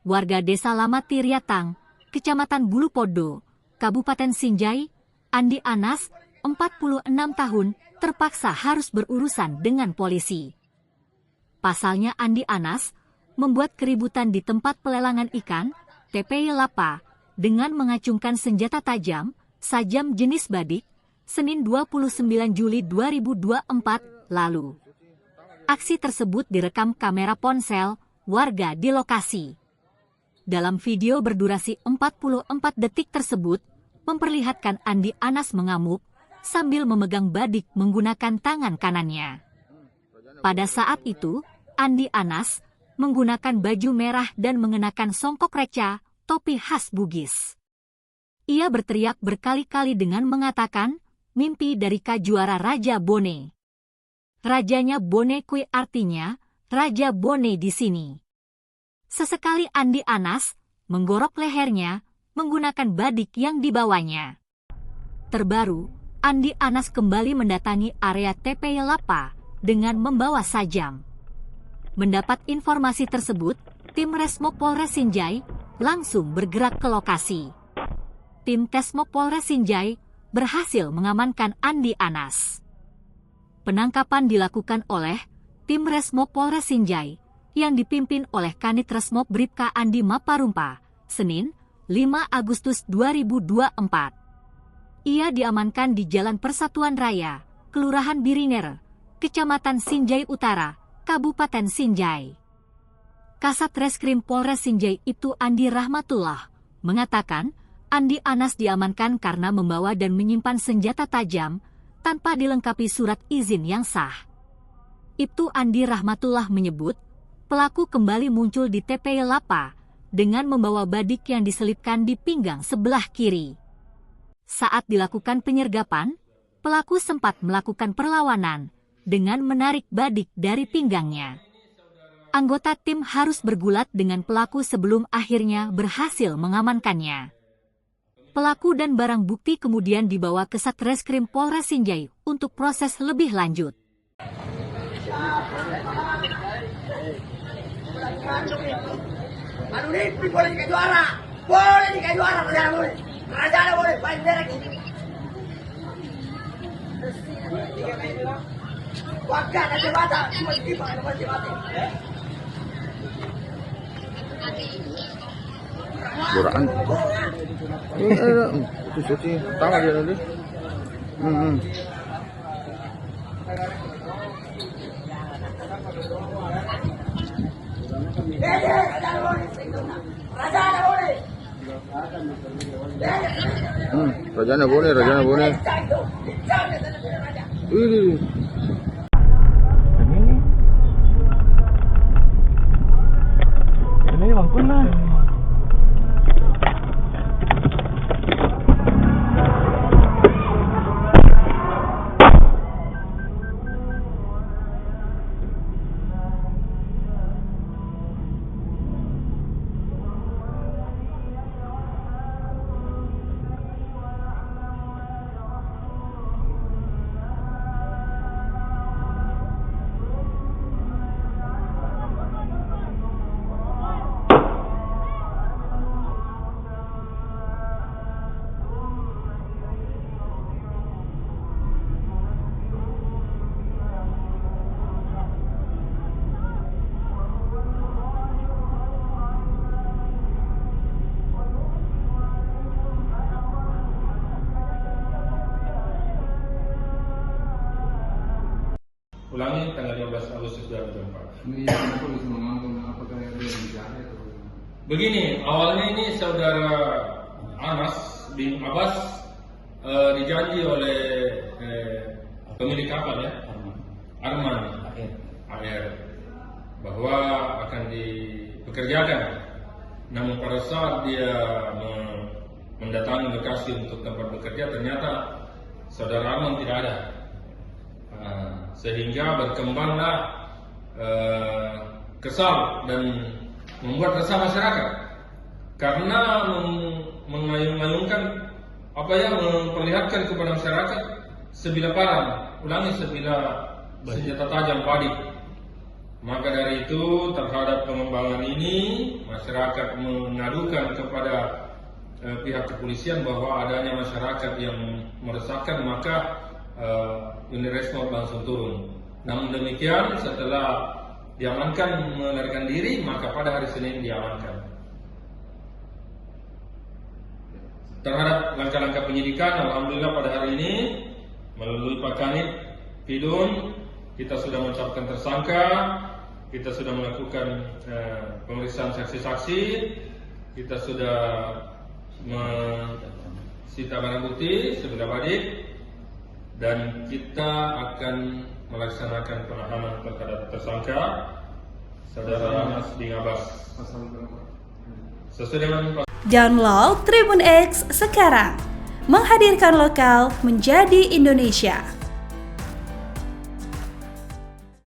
warga Desa Lamati Riatang, Kecamatan Bulupodo, Kabupaten Sinjai, Andi Anas, 46 tahun, terpaksa harus berurusan dengan polisi. Pasalnya Andi Anas membuat keributan di tempat pelelangan ikan, TPI Lapa, dengan mengacungkan senjata tajam, sajam jenis badik, Senin 29 Juli 2024 lalu. Aksi tersebut direkam kamera ponsel warga di lokasi. Dalam video berdurasi 44 detik tersebut, memperlihatkan Andi Anas mengamuk sambil memegang badik menggunakan tangan kanannya. Pada saat itu, Andi Anas menggunakan baju merah dan mengenakan songkok reca, topi khas Bugis. Ia berteriak berkali-kali dengan mengatakan, mimpi dari Kajuara Raja Bone. Rajanya Bone kui artinya, Raja Bone di sini. Sesekali Andi Anas menggorok lehernya menggunakan badik yang dibawanya. Terbaru, Andi Anas kembali mendatangi area TPI Lapa dengan membawa sajam. Mendapat informasi tersebut, tim Resmo Polres Sinjai langsung bergerak ke lokasi. Tim Tesmo Polres Sinjai berhasil mengamankan Andi Anas. Penangkapan dilakukan oleh tim Resmo Polres Sinjai yang dipimpin oleh Kanit Resmob Bribka Andi Maparumpa, Senin, 5 Agustus 2024. Ia diamankan di Jalan Persatuan Raya, Kelurahan Biringer, Kecamatan Sinjai Utara, Kabupaten Sinjai. Kasat Reskrim Polres Sinjai itu Andi Rahmatullah mengatakan Andi Anas diamankan karena membawa dan menyimpan senjata tajam tanpa dilengkapi surat izin yang sah. Ibtu Andi Rahmatullah menyebut pelaku kembali muncul di TPI Lapa dengan membawa badik yang diselipkan di pinggang sebelah kiri. Saat dilakukan penyergapan, pelaku sempat melakukan perlawanan dengan menarik badik dari pinggangnya. Anggota tim harus bergulat dengan pelaku sebelum akhirnya berhasil mengamankannya. Pelaku dan barang bukti kemudian dibawa ke Satreskrim Polres Sinjai untuk proses lebih lanjut. Aduh nih, boleh dikasih juara. Boleh dikasih juara, Raja boleh. Raja boleh, paling derek ini. Wakil aja mata, cuma dikipang, cuma mati. Juaraan. Itu suci, tahu dia tadi. Rajana boleh. Ini. Ini bang kuna. Ulangi tanggal 15 Agustus 2024. Begini, awalnya ini saudara Anas bin Abbas dijanji oleh pemilik kapal ya, Arman AR, bahwa akan dipekerjakan. Namun pada saat dia mendatangi lokasi untuk tempat bekerja, ternyata saudara Arman tidak ada. Sehingga berkembanglah kesal dan membuat resah masyarakat karena mengayung-ayungkan apa yang memperlihatkan kepada masyarakat sebilah parang, sebilah senjata tajam badik Maka dari itu terhadap pengembangan ini masyarakat mengadukan kepada pihak kepolisian bahwa adanya masyarakat yang meresahkan, maka unit respons langsung turun. Namun demikian setelah diamankan melarikan diri, maka pada hari Senin diamankan. Terhadap langkah-langkah penyidikan, alhamdulillah pada hari ini melalui Pak Kanit Pidun kita sudah menetapkan tersangka, kita sudah melakukan pemeriksaan saksi-saksi, kita sudah sita barang bukti sebelah badik, dan kita akan melaksanakan penahanan terhadap tersangka Saudara Anas bin Abbas. Sesuai dengan Download Tribun X sekarang, menghadirkan lokal menjadi Indonesia.